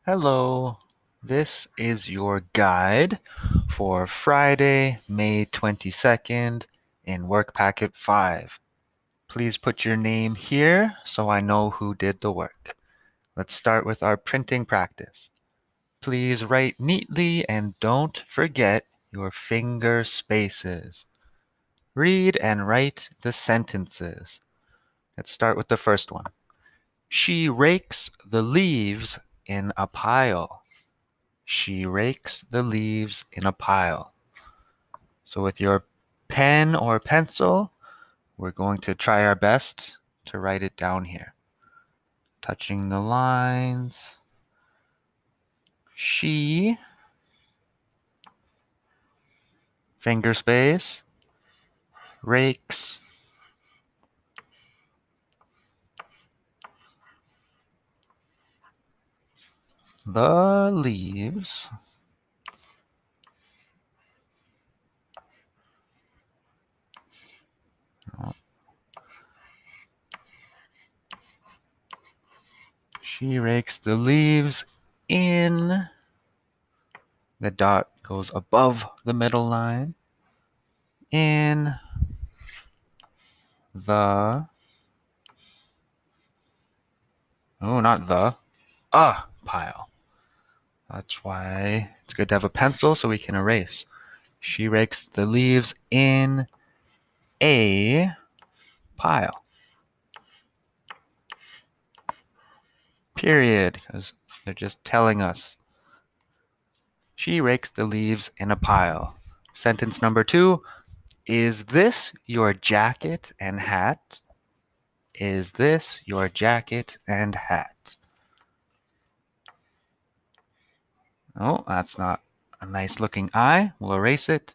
Hello, this is your guide for Friday, May 22nd in Work Packet 5. Please put your name here so I know who did the work. Let's start with our printing practice. Please write neatly and don't forget your finger spaces. Read and write the sentences. Let's start with the first one. She rakes the leaves in a pile. She rakes the leaves in a pile. So with your pen or pencil, we're going to try our best to write it down here. Touching the lines. She, finger space, rakes the leaves She rakes the leaves in, the dot goes above the middle line, in the, oh, not the, pile. That's why it's good to have a pencil so we can erase. She rakes the leaves in a pile. Period, because they're just telling us. She rakes the leaves in a pile. Sentence number 2. Is this your jacket and hat? Is this your jacket and hat? Oh, that's not a nice looking I. We'll erase it.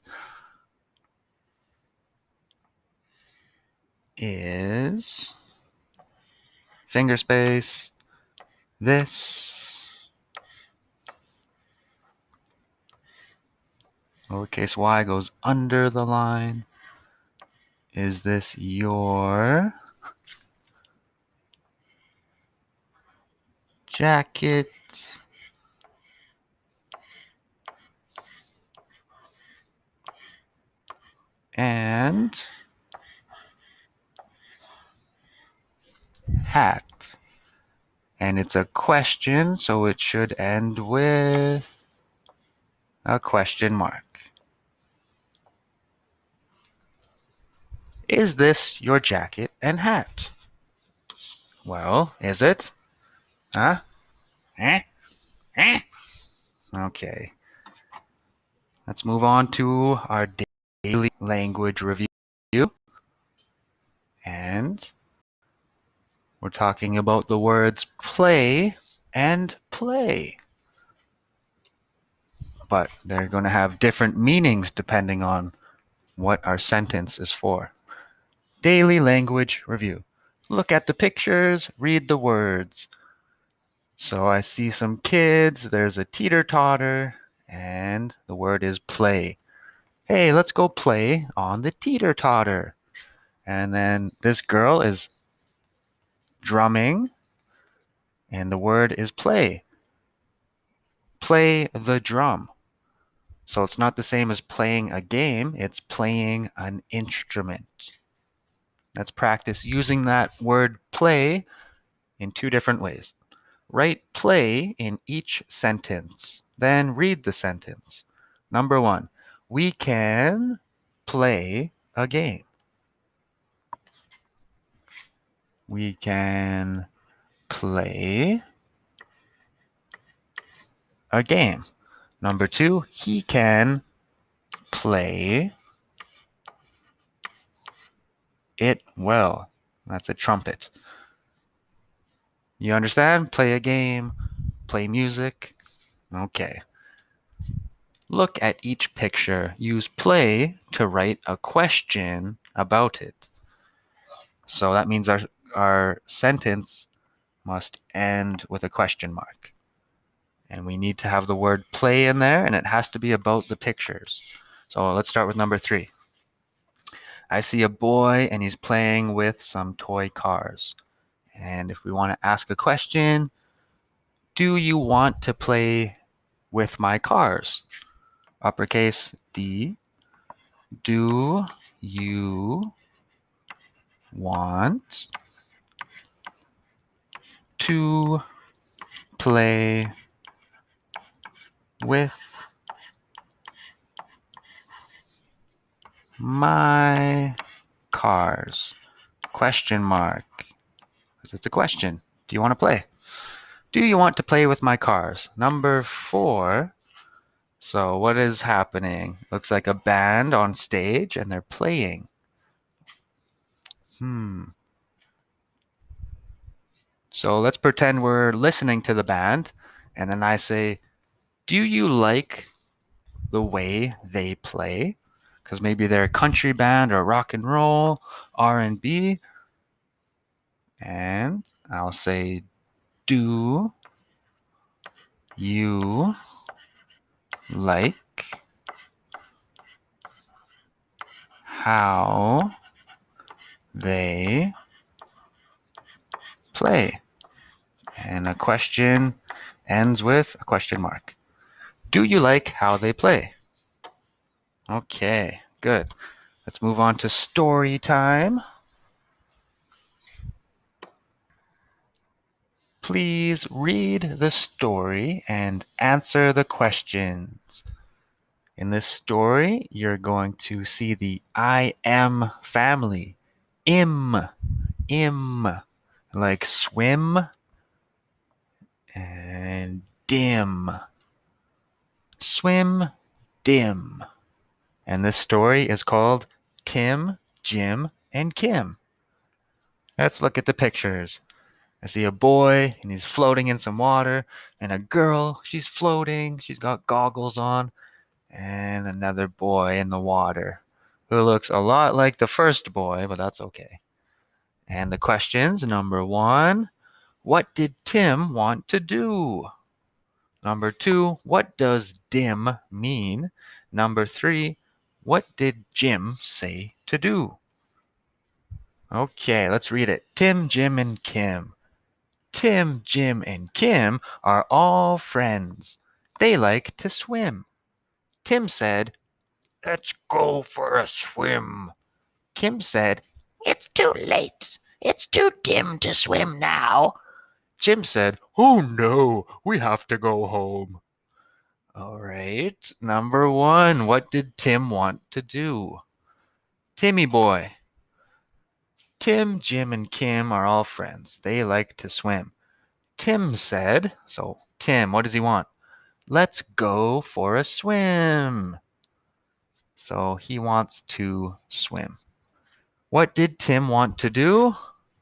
Is, finger space, this, lowercase y goes under the line. Is this your jacket and hat? And it's a question, so it should end with a question mark. Is this your jacket and hat? Well, is it? Huh? Eh? Eh? Okay. Let's move on to our daily language review. And we're talking about the words play and play. But they're going to have different meanings depending on what our sentence is for. Daily language review. Look at the pictures, read the words. So I see some kids, there's a teeter-totter, and the word is play. Hey, let's go play on the teeter-totter. And then this girl is drumming, and the word is play. Play the drum. So it's not the same as playing a game, it's playing an instrument. Let's practice using that word play in 2 different ways. Write play in each sentence, then read the sentence. Number 1, we can play a game. We can play a game. Number 2, he can play it well. That's a trumpet. You understand? Play a game, play music. Okay. Look at each picture. Use play to write a question about it. So that means our sentence must end with a question mark. And we need to have the word play in there, and it has to be about the pictures. So let's start with number 3. I see a boy, and he's playing with some toy cars. And if we want to ask a question, Do you want to play with my cars? Uppercase D. Do you want to play with my cars? Question mark. It's a question. Do you want to play? Do you want to play with my cars? Number 4. So what is happening? Looks like a band on stage and they're playing. So let's pretend we're listening to the band and then I say, do you like the way they play? Because maybe they're a country band or rock and roll, R&B. And I'll say, do you like how they play? And a question ends with a question mark. Do you like how they play? Okay, good. Let's move on to story time. Please read the story and answer the questions. In this story, you're going to see the I am family. Im, like swim and dim. Swim, dim. And this story is called Tim, Jim, and Kim. Let's look at the pictures. I see a boy and he's floating in some water, and a girl, she's floating, she's got goggles on, and another boy in the water who looks a lot like the first boy, but that's okay. And the questions: number 1, what did Tim want to do? Number 2, what does dim mean? Number 3, what did Jim say to do? Okay, let's read it. Tim, Jim, and Kim. Tim, Jim, and Kim are all friends. They like to swim. Tim said, "Let's go for a swim." Kim said, "It's too late. It's too dim to swim now." Jim said, "Oh no, we have to go home." All right, number 1, what did Tim want to do? Timmy boy. Tim, Jim, and Kim are all friends. They like to swim. Tim said, so Tim, what does he want? Let's go for a swim. So he wants to swim. What did Tim want to do?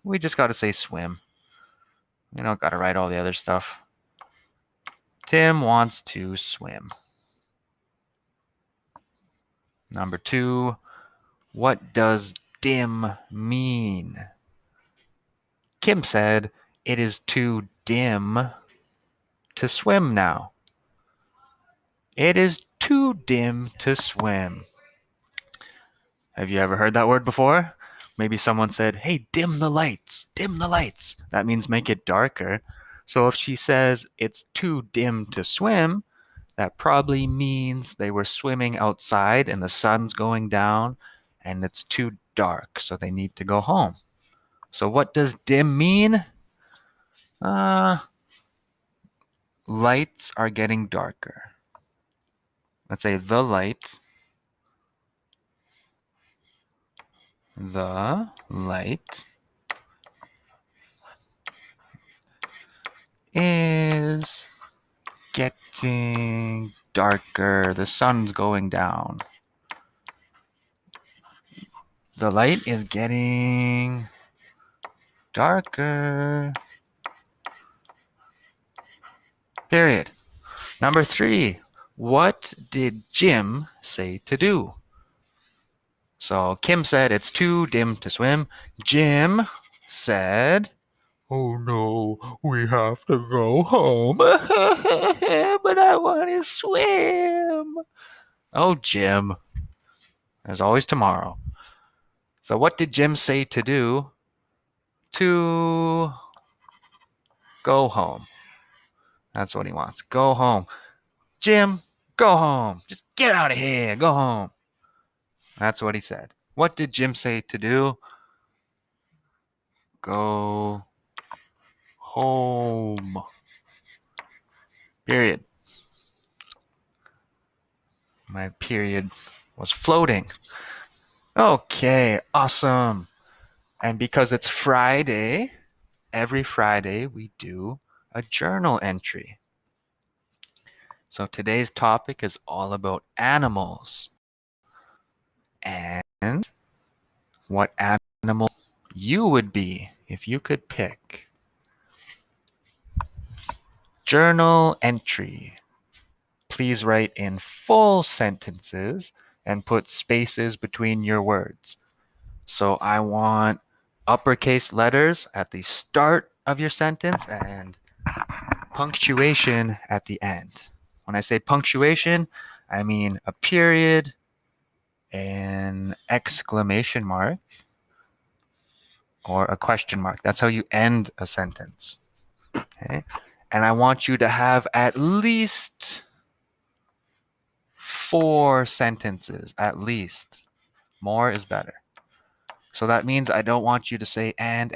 We just got to say swim. We don't got to write all the other stuff. Tim wants to swim. Number 2, what does dim mean? Kim said, it is too dim to swim now. It is too dim to swim. Have you ever heard that word before? Maybe someone said, hey, dim the lights, dim the lights. That means make it darker. So if she says it's too dim to swim, that probably means they were swimming outside and the sun's going down and it's too dark, so they need to go home. So what does dim mean? Lights are getting darker. Let's say the light is getting darker. The sun's going down. The light is getting darker. Period. Number 3, what did Jim say to do? So Kim said it's too dim to swim. Jim said, oh no, we have to go home. But I want to swim. Oh, Jim. There's always tomorrow. So what did Jim say to do? To go home. That's what he wants. Go home. Jim, go home. Just get out of here. Go home. That's what he said. What did Jim say to do? Go home. Period. My period was floating. Okay, awesome. And because it's Friday, every Friday we do a journal entry. So today's topic is all about animals and what animal you would be if you could pick. Journal entry. Please write in full sentences and put spaces between your words. So I want uppercase letters at the start of your sentence and punctuation at the end. When I say punctuation, I mean a period, an exclamation mark, or a question mark. That's how you end a sentence. Okay? And I want you to have at least 4 sentences, at least. More is better. So that means I don't want you to say and.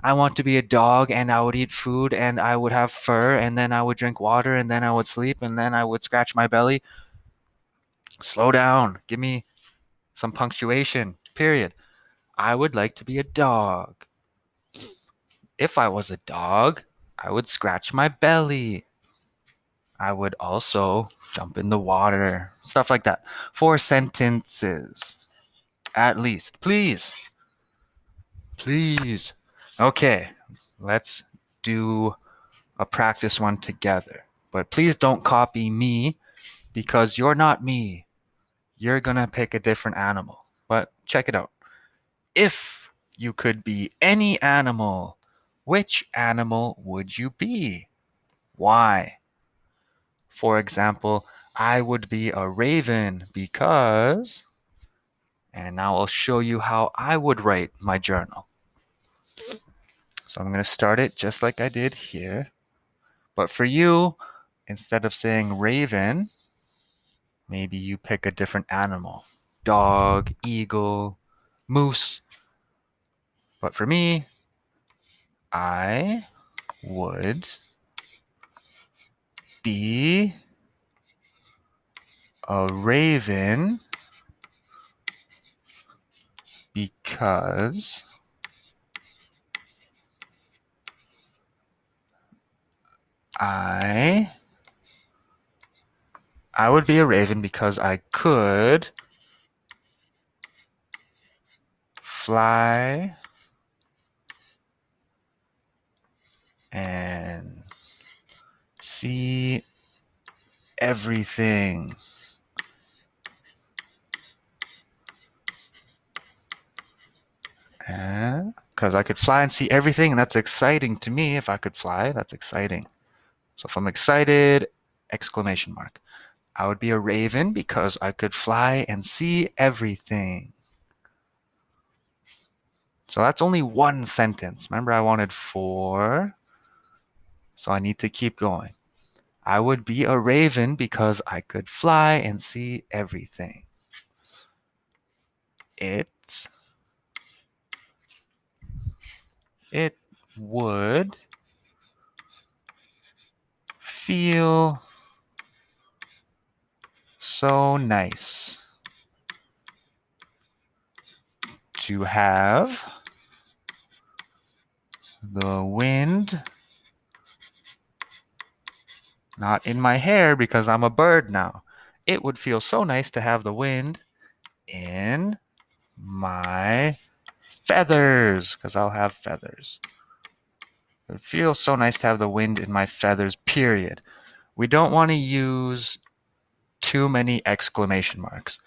I want to be a dog and I would eat food and I would have fur and then I would drink water and then I would sleep and then I would scratch my belly. Slow down. Give me some punctuation. Period. I would like to be a dog. If I was a dog, I would scratch my belly. I would also jump in the water. Stuff like that. 4 sentences. At least. Please. Please. Okay. Let's do a practice one together. But please don't copy me because you're not me. You're going to pick a different animal. But check it out. If you could be any animal, which animal would you be? Why? For example, I would be a raven because, and now I'll show you how I would write my journal. So I'm going to start it just like I did here. But for you, instead of saying raven, maybe you pick a different animal. Dog, eagle, moose. But for me, I would be a raven because I would be a raven because I could fly and see everything. Because I could fly and see everything, and that's exciting to me. If I could fly, that's exciting. So if I'm excited, exclamation mark. I would be a raven because I could fly and see everything. So that's only one sentence. Remember, I wanted 4. So I need to keep going. I would be a raven because I could fly and see everything. It would feel so nice to have the wind not in my hair because I'm a bird now. It would feel so nice to have the wind in my feathers because I'll have feathers. It feels so nice to have the wind in my feathers, period. We don't want to use too many exclamation marks.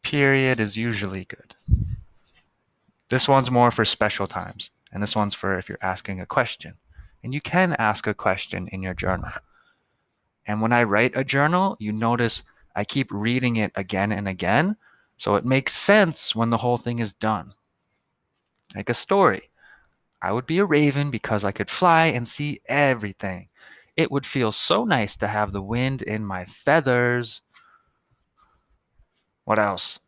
Period is usually good. This one's more for special times, and this one's for if you're asking a question. And you can ask a question in your journal. And when I write a journal, you notice I keep reading it again and again, so it makes sense when the whole thing is done. Like a story. I would be a raven because I could fly and see everything. It would feel so nice to have the wind in my feathers. What else?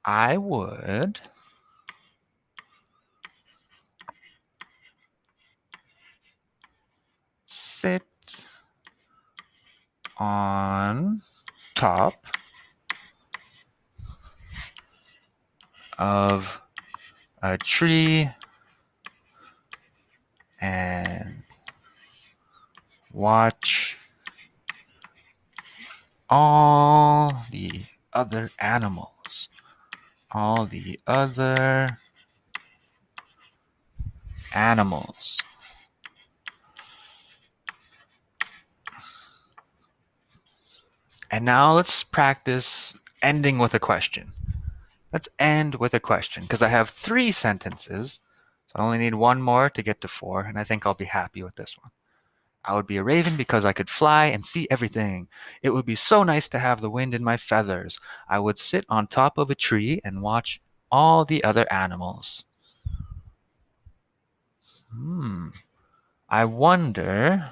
I would sit on top of a tree and watch all the other animals. All the other animals. And now let's practice ending with a question. Let's end with a question because I have 3 sentences. So I only need one more to get to 4, and I think I'll be happy with this one. I would be a raven because I could fly and see everything. It would be so nice to have the wind in my feathers. I would sit on top of a tree and watch all the other animals. I wonder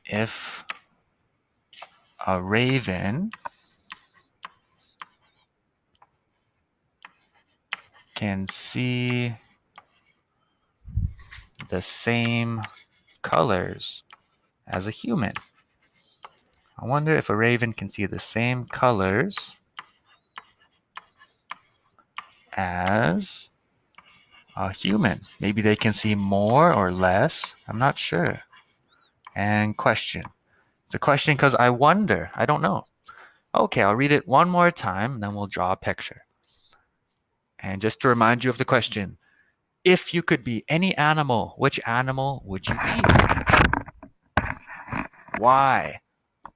if a raven can see the same colors as a human. I wonder if a raven can see the same colors as a human. Maybe they can see more or less. I'm not sure. And question. It's a question because I wonder. I don't know. Okay, I'll read it one more time, and then we'll draw a picture. And just to remind you of the question, if you could be any animal, which animal would you be? Why?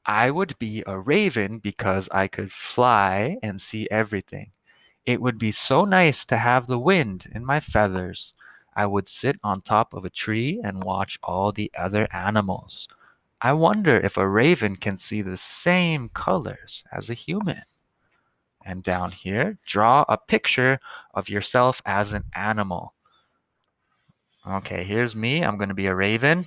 I would be a raven because I could fly and see everything. It would be so nice to have the wind in my feathers. I would sit on top of a tree and watch all the other animals. I wonder if a raven can see the same colors as a human. And down here, draw a picture of yourself as an animal. Okay, here's me. I'm going to be a raven.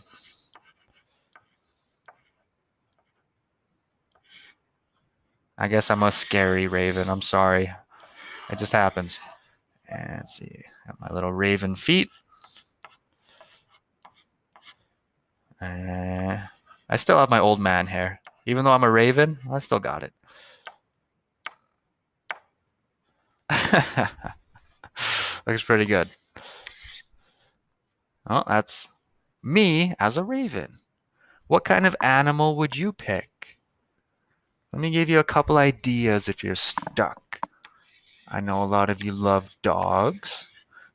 I guess I'm a scary raven. I'm sorry. It just happens. And let's see. Got my little raven feet. I still have my old man hair. Even though I'm a raven, I still got it. Looks pretty good. Oh, that's me as a raven. What kind of animal would you pick? Let me give you a couple ideas if you're stuck. I know a lot of you love dogs.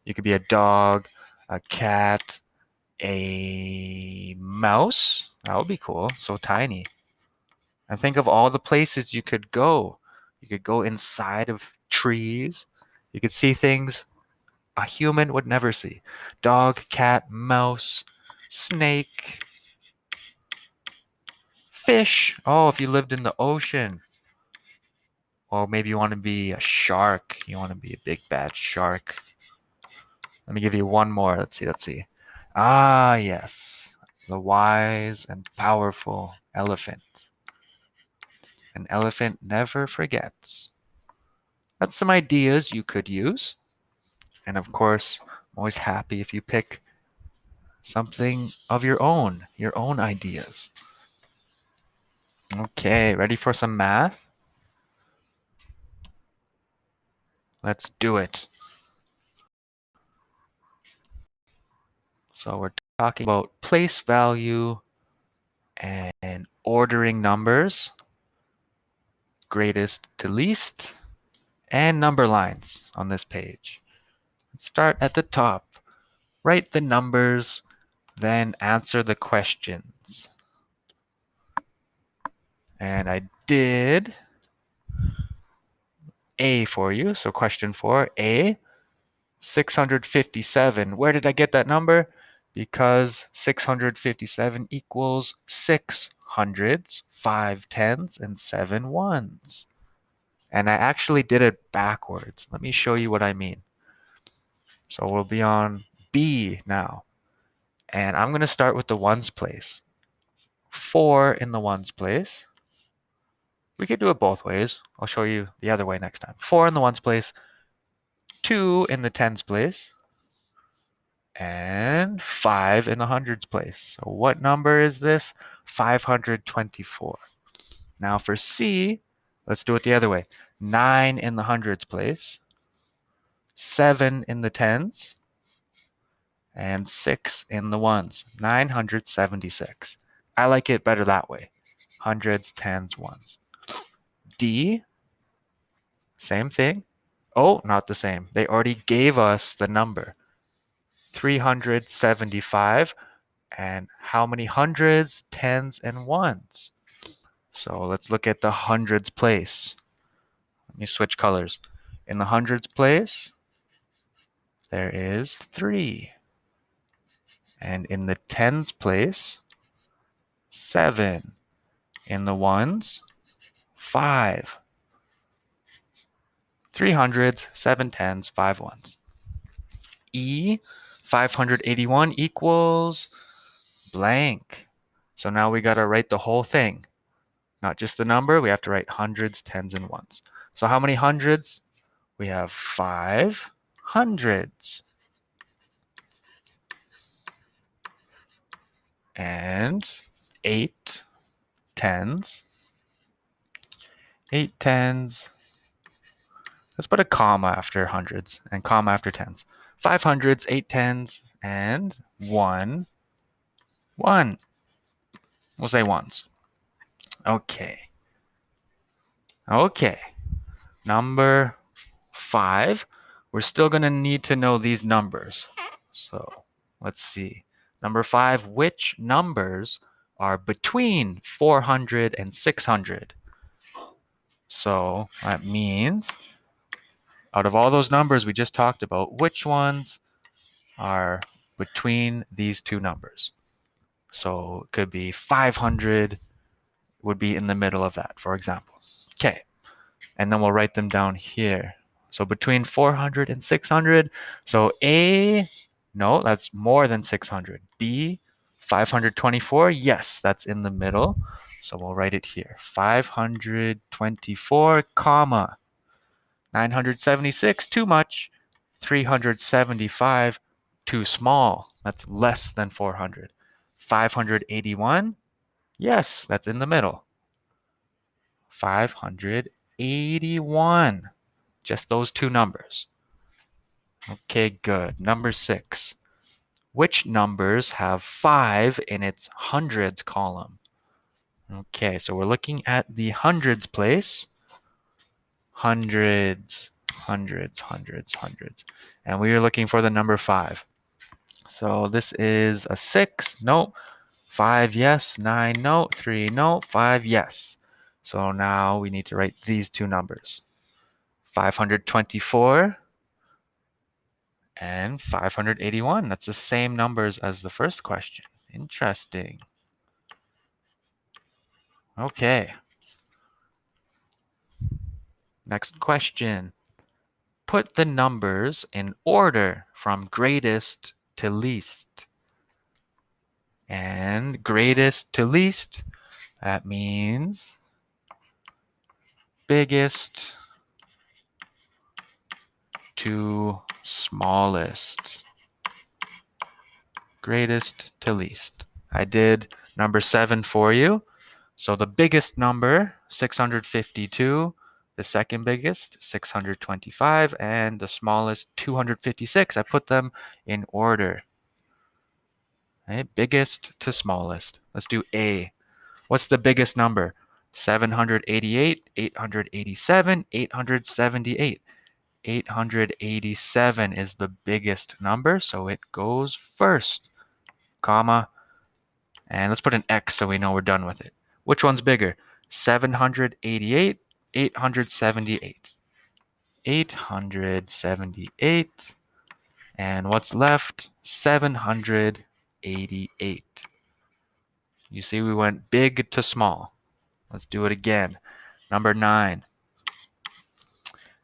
You could be a dog, a cat, a mouse. That would be cool. So tiny. And think of all the places you could go. You could go inside of trees. You could see things a human would never see. Dog, cat, mouse, snake, fish. Oh, if you lived in the ocean. Or maybe you want to be a shark. You want to be a big bad shark. Let me give you one more. Let's see. Ah, yes. The wise and powerful elephant. An elephant never forgets. That's some ideas you could use. And of course, I'm always happy if you pick something of your own ideas. Okay, ready for some math? Let's do it. So we're talking about place value and ordering numbers, greatest to least, and number lines on this page. Let's start at the top. Write the numbers, then answer the questions. And I did A for you. So question 4, A, 657. Where did I get that number? Because 657 equals 6 hundreds, 5 tens, and 7 ones. And I actually did it backwards. Let me show you what I mean. So we'll be on B now. And I'm going to start with the ones place. 4 in the ones place. We could do it both ways. I'll show you the other way next time. 4 in the ones place, 2 in the tens place, and 5 in the hundreds place. So what number is this? 524. Now for C, let's do it the other way. 9 in the hundreds place, 7 in the tens, and 6 in the ones. 976. I like it better that way. Hundreds, tens, ones. D, same thing. Oh, not the same. They already gave us the number. 375. And how many hundreds, tens, and ones? So let's look at the hundreds place. Let me switch colors. In the hundreds place, there is 3. And in the tens place, 7. In the ones, 5. 3 hundreds, 7 tens, 5 ones. E, 581 equals blank. So now we got to write the whole thing. Not just the number, we have to write hundreds, tens, and ones. So how many hundreds? We have 5 hundreds. And 8 tens. 8 tens. Let's put a comma after hundreds and comma after tens. 5 hundreds, 8 tens, and 1. 1. We'll say ones. Okay. Okay. Number 5. We're still going to need to know these numbers. So let's see. Number 5, which numbers are between 400 and 600? So that means out of all those numbers we just talked about, which ones are between these two numbers? So it could be 500 would be in the middle of that, for example. Okay, and then we'll write them down here. So between 400 and 600. So A, no, that's more than 600. B, 524. Yes, that's in the middle. So we'll write it here. 524, comma. 976, too much. 375, too small. That's less than 400. 581, yes, that's in the middle. 581. Just those two numbers. Okay, good. Number 6. Which numbers have 5 in its hundreds column? Okay, so we're looking at the hundreds place. Hundreds, hundreds, hundreds, hundreds. And we are looking for the number 5. So this is a 6. No. 5, yes. 9, no. 3, no. 5, yes. So now we need to write these two numbers. 524 and 581. That's the same numbers as the first question. Interesting. Okay. Next question. Put the numbers in order from greatest to least. And greatest to least, that means biggest to smallest. Greatest to least. I did number 7 for you. So the biggest number, 652. The second biggest, 625. And the smallest, 256. I put them in order. Okay, biggest to smallest. Let's do A. What's the biggest number? 788, 887, 878. 887 is the biggest number, so it goes first, comma, and let's put an X so we know we're done with it. Which one's bigger? 788, 878. 878. And what's left? 788. You see we went big to small. Let's do it again. Number 9.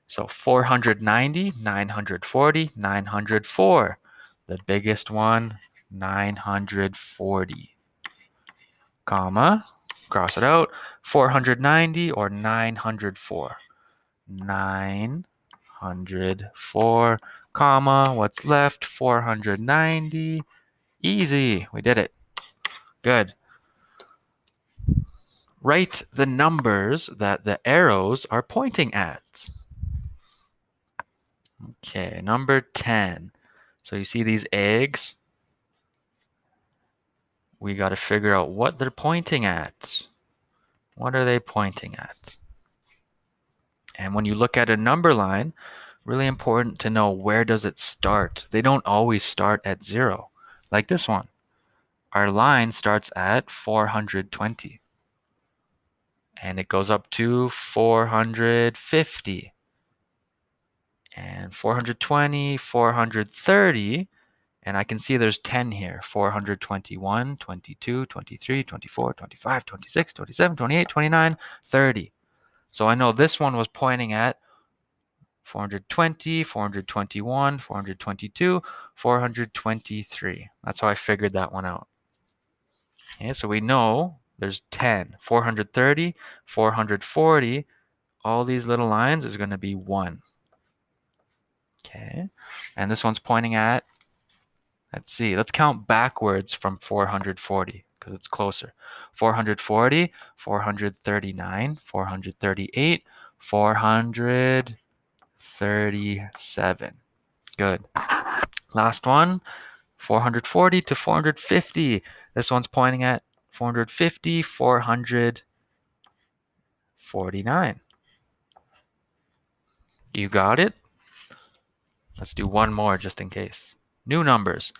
So 490, 940, 904. The biggest one, 940. Comma, cross it out. 490 or 904. 904, comma, what's left? 490. Easy, we did it. Good. Write the numbers that the arrows are pointing at. Okay, number 10. So you see these eggs? We got to figure out what they're pointing at. What are they pointing at? And when you look at a number line, really important to know where does it start. They don't always start at 0, like this one. Our line starts at 420 and it goes up to 450 and 420, 430, and I can see there's 10 here. 421, 22, 23, 24, 25, 26, 27, 28, 29, 30. So I know this one was pointing at 420, 421, 422, 423. That's how I figured that one out. Okay, so we know there's 10, 430, 440. All these little lines is going to be 1. Okay, and this one's pointing at, let's see, let's count backwards from 440 because it's closer. 440, 439, 438, 437. Good. Last one, 440 to 450. This one's pointing at 450, 449. You got it? Let's do one more just in case. New numbers.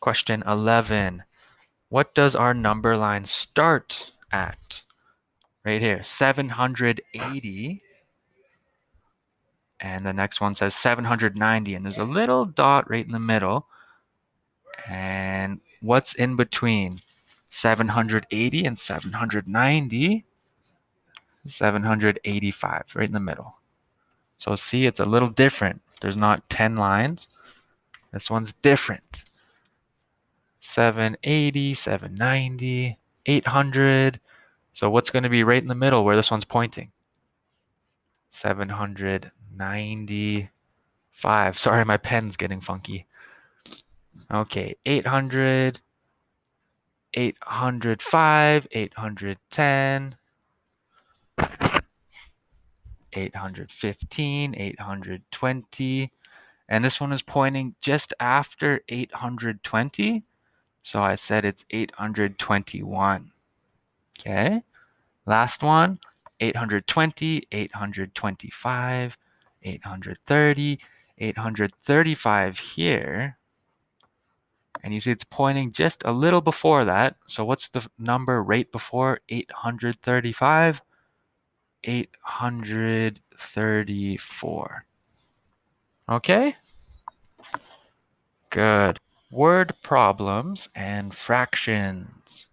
Question 11. What does our number line start at? Right here, 780. And the next one says 790. And there's a little dot right in the middle. And what's in between 780 and 790? 785, right in the middle. So see, it's a little different. There's not 10 lines. This one's different. 780, 790, 800. So what's going to be right in the middle where this one's pointing? 795. Sorry, my pen's getting funky. Okay, 800, 805, 810, 815, 820. And this one is pointing just after 820. So I said it's 821. Okay. Last one, 820, 825, 830, 835 here. And you see it's pointing just a little before that. So what's the number right before 835? 834. Okay? Good. Word problems and fractions.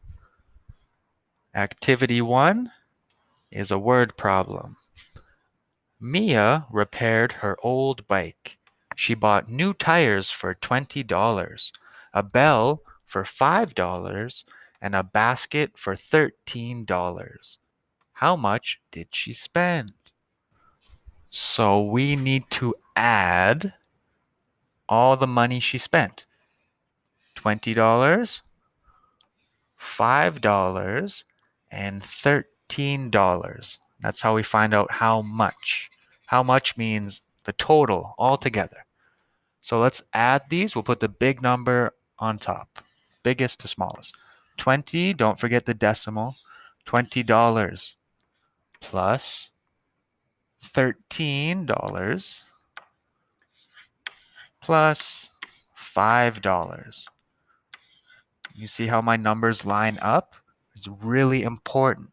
Activity 1 is a word problem. Mia repaired her old bike. She bought new tires for $20, a bell for $5, and a basket for $13. How much did she spend? So we need to add all the money she spent. $20, $5, and $13. That's how we find out how much. How much means the total altogether. So let's add these. We'll put the big number on top, biggest to smallest. 20, don't forget the decimal, $20 plus $13 plus $5. You see how my numbers line up? It's really important.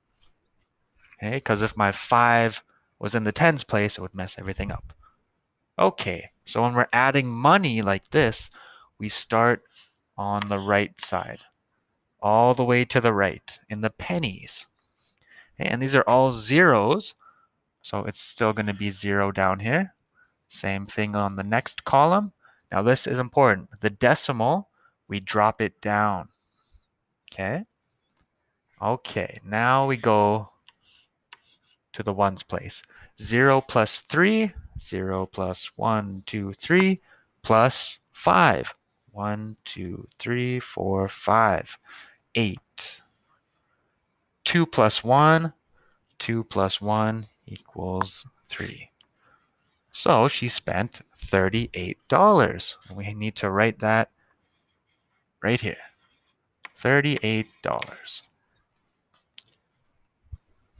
Okay, because if my 5 was in the tens place, it would mess everything up. Okay, so when we're adding money like this, we start on the right side, all the way to the right in the pennies. Okay, and these are all zeros, So it's still going to be 0 down here. Same thing on the next column. Now this is important. The decimal, we drop it down. Okay? Okay, now we go to the ones place. 0 plus 3, 0 plus 1, 2, 3, plus 5. 1, 2, 3, 4, 5. 8. 2 plus 1, 2 plus 1 equals 3. So she spent $38. We need to write that right here. $38.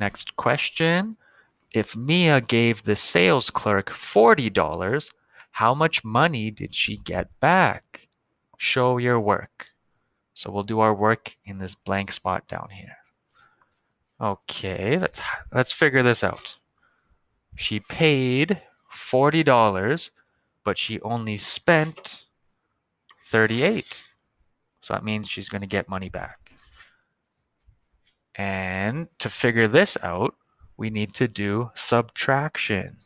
Next question. If Mia gave the sales clerk $40, how much money did she get back? Show your work. So we'll do our work in this blank spot down here. Okay, let's figure this out. She paid $40, but she only spent 38. So that means she's going to get money back. And to figure this out, we need to do subtraction.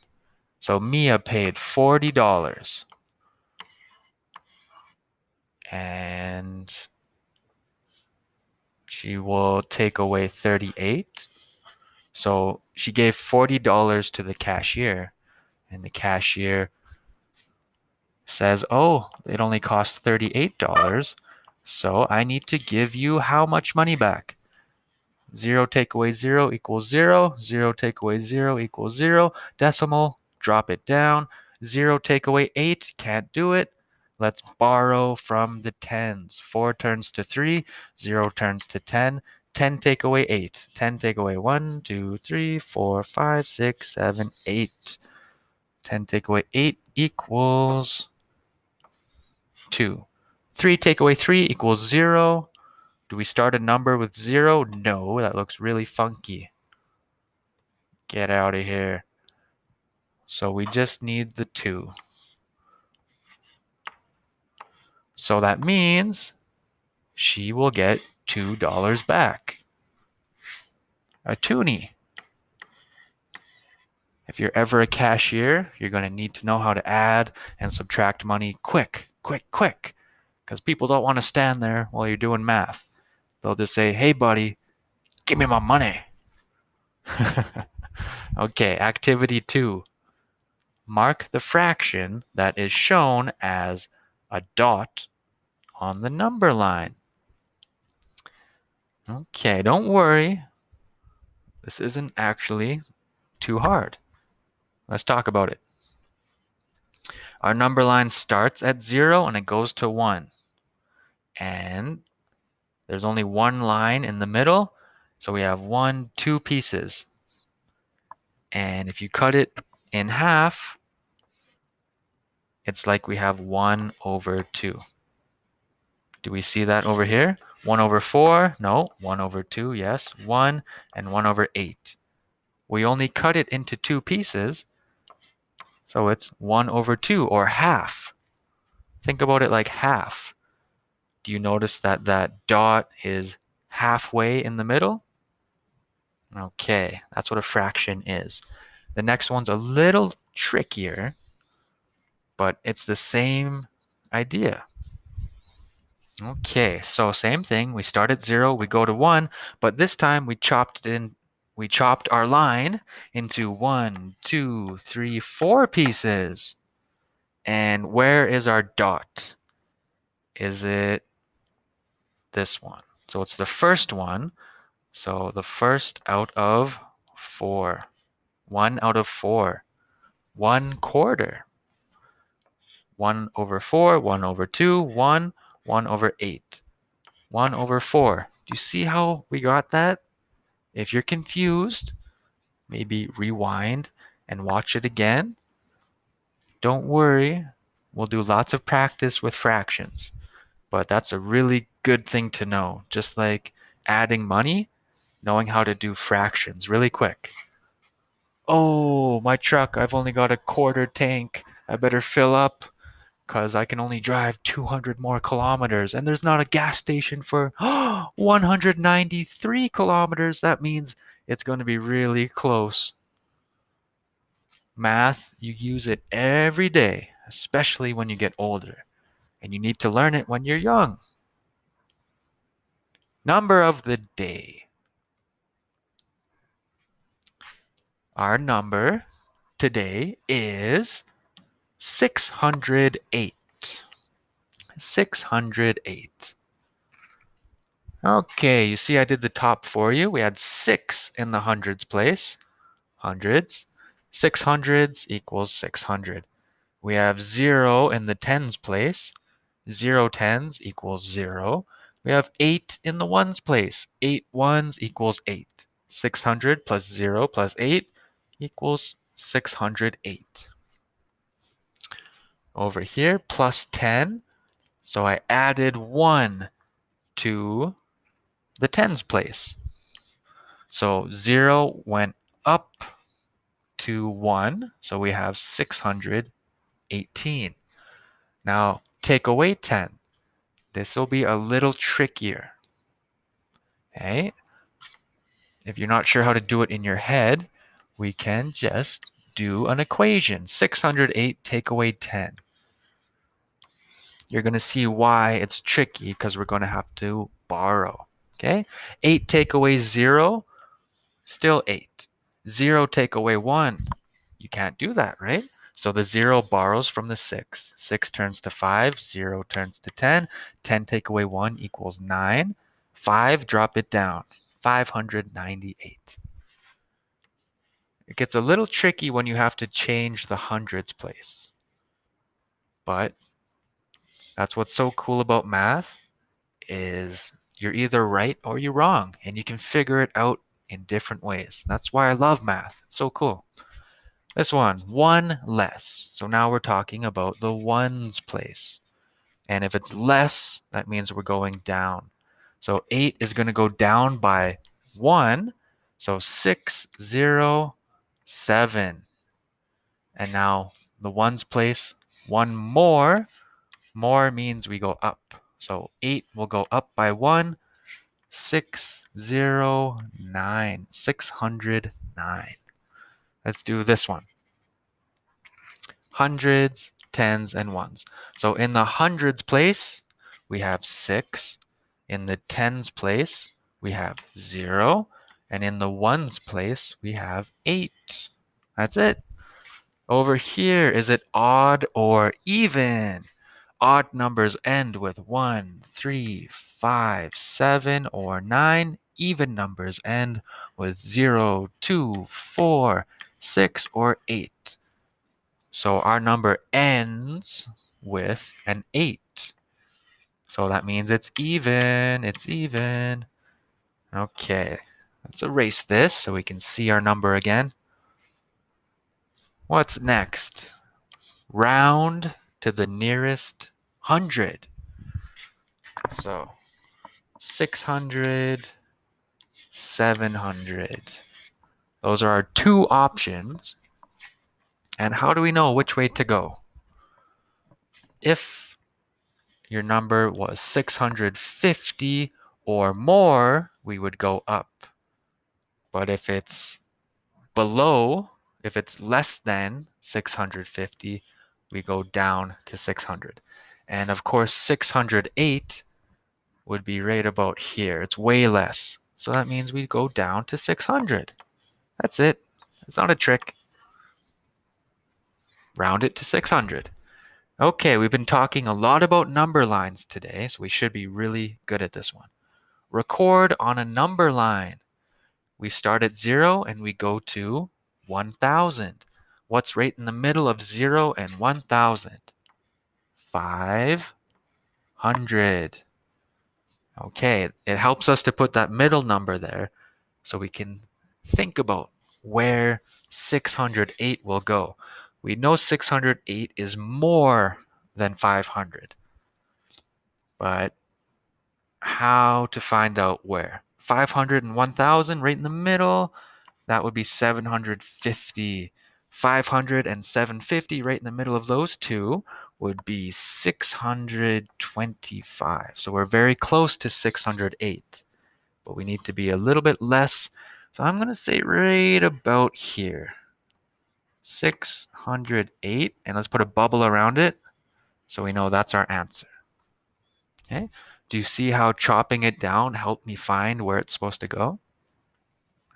So Mia paid $40. And she will take away 38. So she gave $40 to the cashier. And the cashier says, oh, it only cost $38. So I need to give you how much money back? 0 take away 0 equals 0. 0 take away 0 equals 0. Decimal, drop it down. 0 take away 8, can't do it. Let's borrow from the tens. 4 turns to 3. 0 turns to 10. 10 take away 8. 10 take away 1, 2, 3, 4, 5, 6, 7, 8. 10 take away 8 equals 2. 3 take away 3 equals 0. Do we start a number with 0? No, that looks really funky. Get out of here. So we just need the 2. So that means she will get $2 back. A toonie. If you're ever a cashier, you're going to need to know how to add and subtract money quick, quick, quick. Because people don't want to stand there while you're doing math. They'll just say, hey, buddy, give me my money. Okay, activity 2. Mark the fraction that is shown as a dot on the number line. Okay, don't worry. This isn't actually too hard. Let's talk about it. Our number line starts at 0 and it goes to 1. And there's only one line in the middle. So we have 1, 2 pieces. And if you cut it in half, it's like we have 1 over 2. Do we see that over here? 1 over 4? No. 1 over 2, yes. 1 and 1 over 8. We only cut it into 2 pieces, so it's 1 over 2, or half. Think about it like half. Do you notice that that dot is halfway in the middle? Okay, that's what a fraction is. The next one's a little trickier, but it's the same idea. Okay, so same thing. We start at 0, we go to 1, but this time we chopped our line into 1, 2, 3, 4 pieces. And where is our dot? Is it this one? So it's the first one. So the first out of 4. 1 out of 4. 1 quarter. 1 over 4, 1 over 2, 1, 1 over 8. 1 over 4. Do you see how we got that? If you're confused, maybe rewind and watch it again. Don't worry, we'll do lots of practice with fractions. But that's a really good thing to know. Just like adding money, knowing how to do fractions really quick. Oh, my truck, I've only got a quarter tank. I better fill up because I can only drive 200 more kilometers. And there's not a gas station for 193 kilometers. That means it's going to be really close. Math, you use it every day, especially when you get older, and you need to learn it when you're young. Number of the day. Our number today is 608. 608. Okay, you see I did the top for you. We had 6 in the hundreds place. Hundreds. 600s equals 600. We have 0 in the tens place. 0 tens equals 0. We have 8 in the ones place. 8 ones equals 8. 600 plus 0 plus 8 equals 608. Over here, plus 10. So I added 1 to the tens place. So 0 went up to 1. So we have 618. Now take away 10. This will be a little trickier. Okay? If you're not sure how to do it in your head, we can just do an equation. 608 take away 10. You're going to see why it's tricky because we're going to have to borrow. Okay? 8 take away 0, still 8. 0 take away 1. You can't do that, right? So the 0 borrows from the 6. 6 turns to 5. 0 turns to 10. 10 take away 1 equals 9. 5, drop it down. 598. It gets a little tricky when you have to change the hundreds place. But that's what's so cool about math is you're either right or you're wrong, and you can figure it out in different ways. That's why I love math. It's so cool. This one less. So now we're talking about the ones place. And if it's less, that means we're going down. So 8 is going to go down by 1. So 607. And now the ones place, 1 more. More means we go up. So 8 will go up by 1. 609. 609. Let's do this one. Hundreds, tens, and ones. So in the hundreds place, we have 6. In the tens place, we have 0. And in the ones place, we have 8. That's it. Over here, is it odd or even? Odd numbers end with 1, 3, 5, 7, or 9. Even numbers end with 0, 2, 4, 6, or 8. So our number ends with an 8. So that means it's even. It's even. Okay, let's erase this so we can see our number again. What's next? Round to the nearest 100. So 600, 700. Those are our two options. And how do we know which way to go? If your number was 650 or more, we would go up. But if it's below, if it's less than 650, we go down to 600. And of course, 608 would be right about here. It's way less. So that means we go down to 600. That's it. It's not a trick. Round it to 600. Okay, we've been talking a lot about number lines today, so we should be really good at this one. Record on a number line. We start at 0 and we go to 1,000. What's right in the middle of 0 and 1,000? 500. Okay, it helps us to put that middle number there so we can think about where 608 will go. We know 608 is more than 500, but how to find out where? 500 and 1,000 right in the middle, that would be 750. 500 and 750 right in the middle of those two would be 625. So we're very close to 608, but we need to be a little bit less. So I'm going to say right about here. 608. And let's put a bubble around it so we know that's our answer. Okay. Do you see how chopping it down helped me find where it's supposed to go?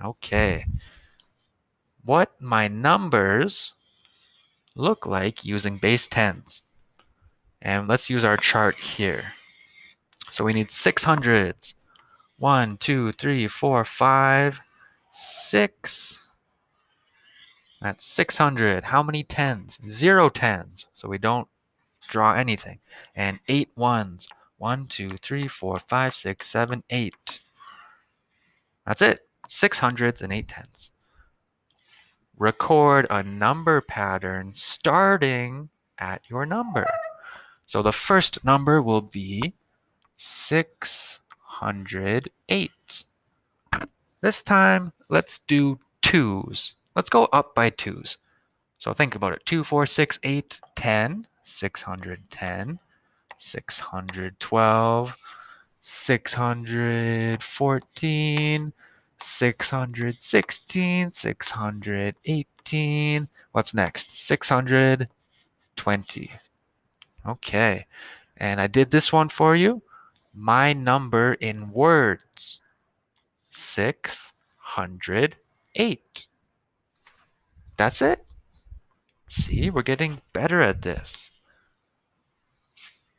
Okay. What my numbers look like using base 10s. And let's use our chart here. So we need 600s. 1, 2, 3, 4, 5, 6. That's 600. How many tens? 0 tens. So we don't draw anything. And 8 ones. 1, 2, 3, 4, 5, 6, 7, 8. That's it. 600s and 8 tens. Record a number pattern starting at your number. So the first number will be 608. This time, let's do twos. Let's go up by twos. So think about it. 2, 4, 6, 8, 10, 610, 612, 614, 616, 618. What's next? 620. Okay. And I did this one for you. My number in words. 608. That's it. See, we're getting better at this.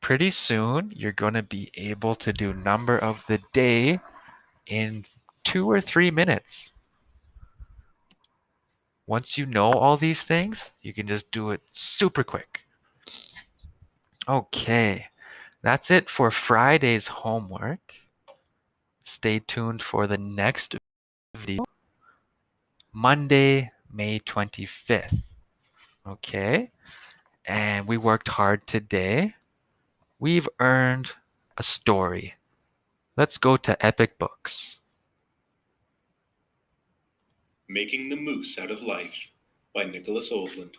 Pretty soon, you're going to be able to do number of the day in 2 or 3 minutes. Once you know all these things, you can just do it super quick. Okay, that's it for Friday's homework. Stay tuned for the next video, Monday, May 25th. Okay, and we worked hard today. We've earned a story. Let's go to Epic Books. Making the Moose Out of Life by Nicholas Oldland.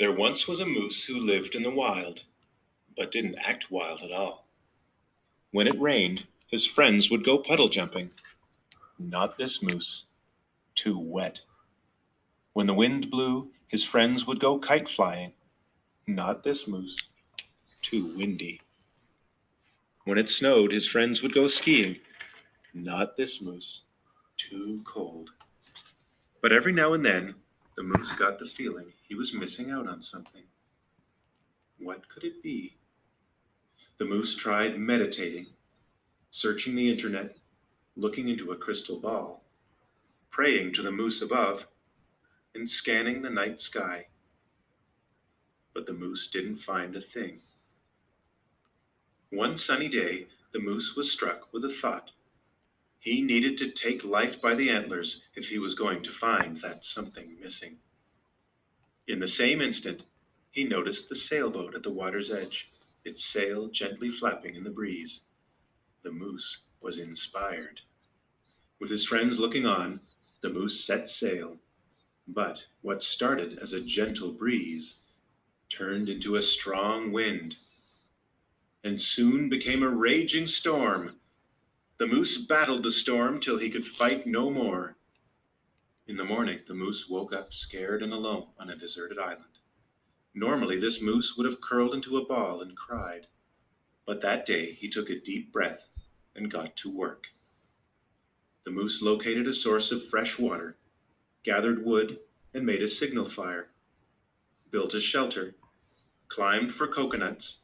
There once was a moose who lived in the wild, but didn't act wild at all. When it rained, his friends would go puddle jumping. Not this moose. Too wet. When the wind blew, his friends would go kite flying. Not this moose. Too windy. When it snowed, his friends would go skiing. Not this moose. Too cold. But every now and then, the moose got the feeling he was missing out on something. What could it be? The moose tried meditating, searching the internet, looking into a crystal ball, praying to the moose above, and scanning the night sky. But the moose didn't find a thing. One sunny day, the moose was struck with a thought. He needed to take life by the antlers if he was going to find that something missing. In the same instant, he noticed the sailboat at the water's edge, its sail gently flapping in the breeze. The moose was inspired. With his friends looking on, the moose set sail. But what started as a gentle breeze turned into a strong wind, and soon became a raging storm. The moose battled the storm till he could fight no more. In the morning, the moose woke up scared and alone on a deserted island. Normally, this moose would have curled into a ball and cried. But that day, he took a deep breath and got to work. The moose located a source of fresh water, gathered wood, and made a signal fire, built a shelter, climbed for coconuts,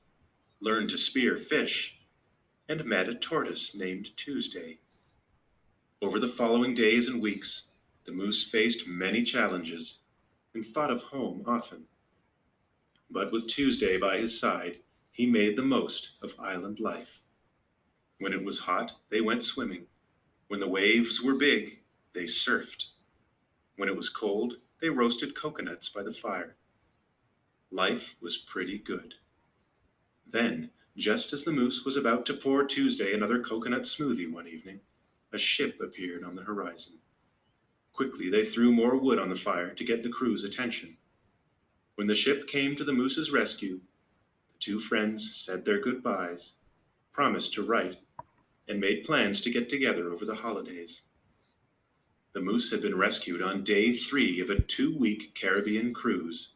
learned to spear fish, and met a tortoise named Tuesday. Over the following days and weeks, the moose faced many challenges and thought of home often. But with Tuesday by his side, he made the most of island life. When it was hot, they went swimming. When the waves were big, they surfed. When it was cold, they roasted coconuts by the fire. Life was pretty good. Then, just as the moose was about to pour Tuesday another coconut smoothie one evening, a ship appeared on the horizon. Quickly, they threw more wood on the fire to get the crew's attention. When the ship came to the moose's rescue, the two friends said their goodbyes, promised to write, and made plans to get together over the holidays. The moose had been rescued on day 3 of a 2-week Caribbean cruise.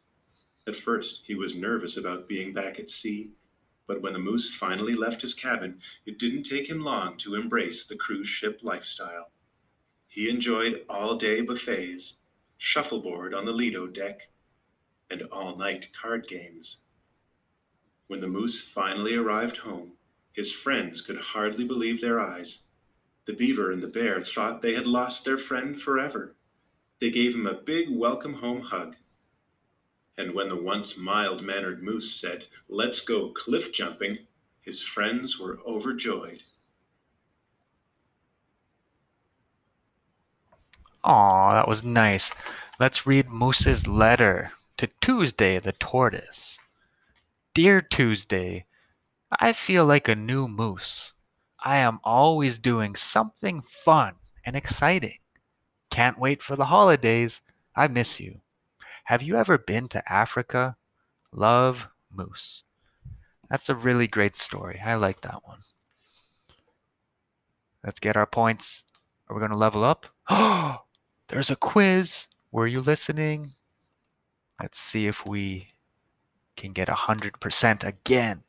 At first, he was nervous about being back at sea, but when the moose finally left his cabin, it didn't take him long to embrace the cruise ship lifestyle. He enjoyed all-day buffets, shuffleboard on the Lido deck, and all-night card games. When the moose finally arrived home, his friends could hardly believe their eyes. The beaver and the bear thought they had lost their friend forever. They gave him a big welcome home hug. And when the once mild-mannered moose said, "Let's go cliff jumping," his friends were overjoyed. Aw, that was nice. Let's read Moose's letter to Tuesday the tortoise. Dear Tuesday, I feel like a new moose. I am always doing something fun and exciting. Can't wait for the holidays. I miss you. Have you ever been to Africa? Love, Moose. That's a really great story. I like that one. Let's get our points. Are we going to level up? Oh, there's a quiz. Were you listening? Let's see if we can get 100% again.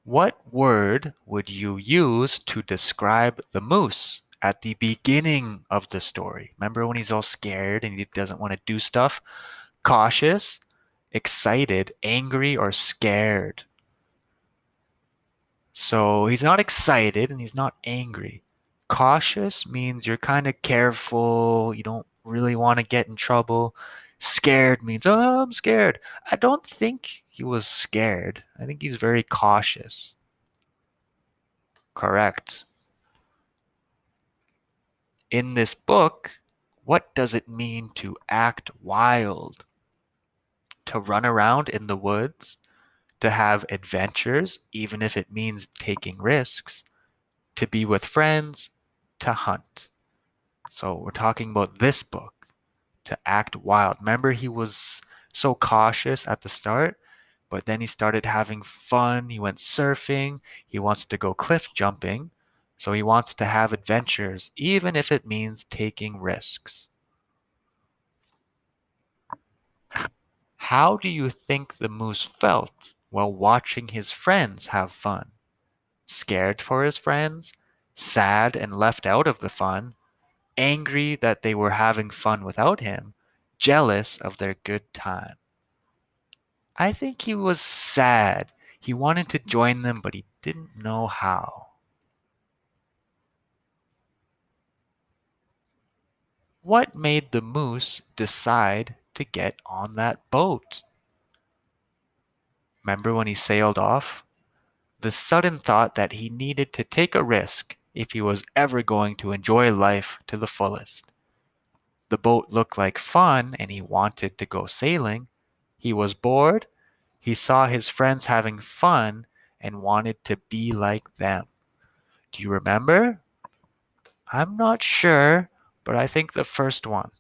What word would you use to describe the moose at the beginning of the story? Remember when he's all scared and he doesn't want to do stuff? Cautious, excited, angry, or scared? So he's not excited and he's not angry. Cautious means you're kind of careful, you don't really want to get in trouble. Scared means, oh, I'm scared. I don't think he was scared. I think he's very cautious. Correct. In this book, what does it mean to act wild? To run around in the woods? To have adventures, even if it means taking risks? To be with friends? To hunt? So we're talking about this book, to act wild. Remember, he was so cautious at the start, but then he started having fun. He went surfing. He wants to go cliff jumping. So he wants to have adventures, even if it means taking risks. How do you think the moose felt while watching his friends have fun? Scared for his friends? Sad and left out of the fun? Angry that they were having fun without him, jealous of their good time. I think he was sad. He wanted to join them, but he didn't know how. What made the moose decide to get on that boat? Remember when he sailed off? The sudden thought that he needed to take a risk if he was ever going to enjoy life to the fullest. The boat looked like fun and he wanted to go sailing. He was bored. He saw his friends having fun and wanted to be like them. Do you remember? I'm not sure, but I think the first one.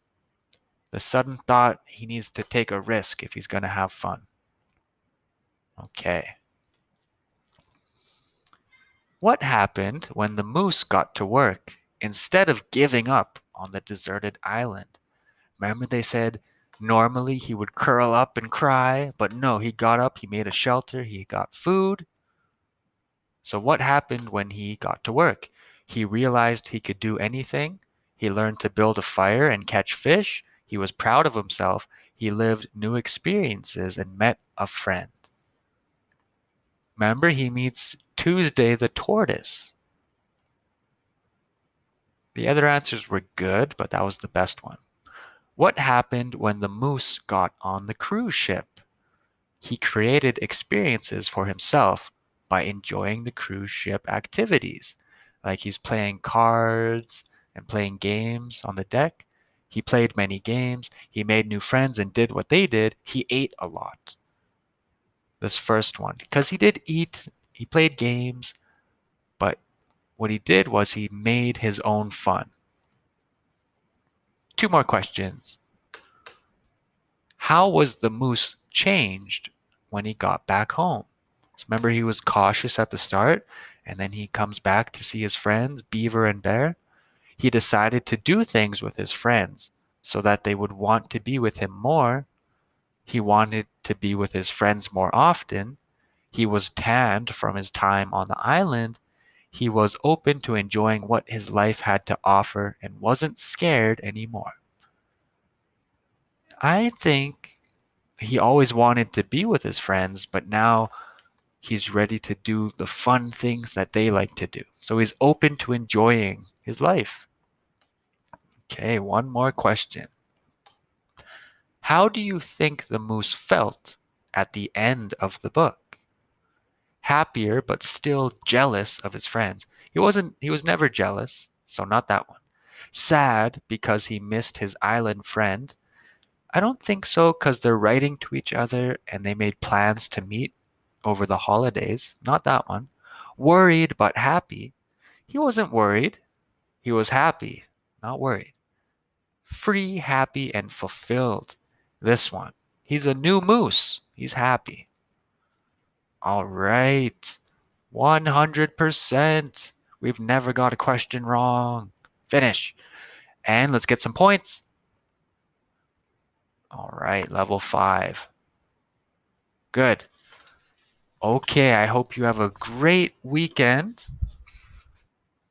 The sudden thought he needs to take a risk if he's going to have fun. Okay. What happened when the moose got to work instead of giving up on the deserted island? Remember they said normally he would curl up and cry, but no, he got up, he made a shelter, he got food. So what happened when he got to work? He realized he could do anything. He learned to build a fire and catch fish. He was proud of himself. He lived new experiences and met a friend. Remember, he meets Tuesday the tortoise. The other answers were good, but that was the best one. What happened when the moose got on the cruise ship? He created experiences for himself by enjoying the cruise ship activities. Like he's playing cards and playing games on the deck. He played many games. He made new friends and did what they did. He ate a lot. This first one, because he did eat, he played games, but what he did was he made his own fun. Two more questions. How was the moose changed when he got back home? So remember, he was cautious at the start, and then he comes back to see his friends, Beaver and Bear. He decided to do things with his friends so that they would want to be with him more. He wanted to be with his friends more often. He was tanned from his time on the island. He was open to enjoying what his life had to offer and wasn't scared anymore. I think he always wanted to be with his friends, but now he's ready to do the fun things that they like to do. So he's open to enjoying his life. Okay, one more question. How do you think the moose felt at the end of the book? Happier, but still jealous of his friends. He was never jealous, so not that one. Sad because he missed his island friend. I don't think so because they're writing to each other and they made plans to meet over the holidays. Not that one. Worried but happy. He wasn't worried. He was happy, not worried. Free, happy, and fulfilled. This one. He's a new moose. He's happy. All right. 100%. We've never got a question wrong. Finish. And let's get some points. All right, level 5. Good. Okay, I hope you have a great weekend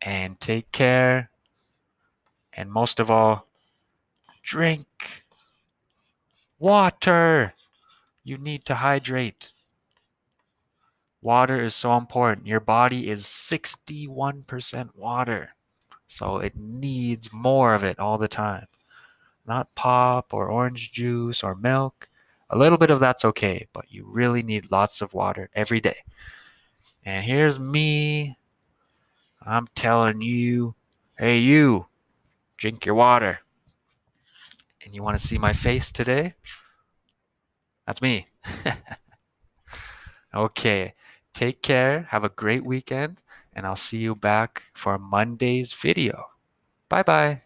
and take care. And most of all, drink water. You need to hydrate. Water is so important. Your body is 61% water, so it needs more of it all the time. Not pop or orange juice or milk. A little bit of that's okay, but you really need lots of water every day. And here's me. I'm telling you, hey, you, drink your water. And you want to see my face today? That's me. Okay. Take care. Have a great weekend. And I'll see you back for Monday's video. Bye bye.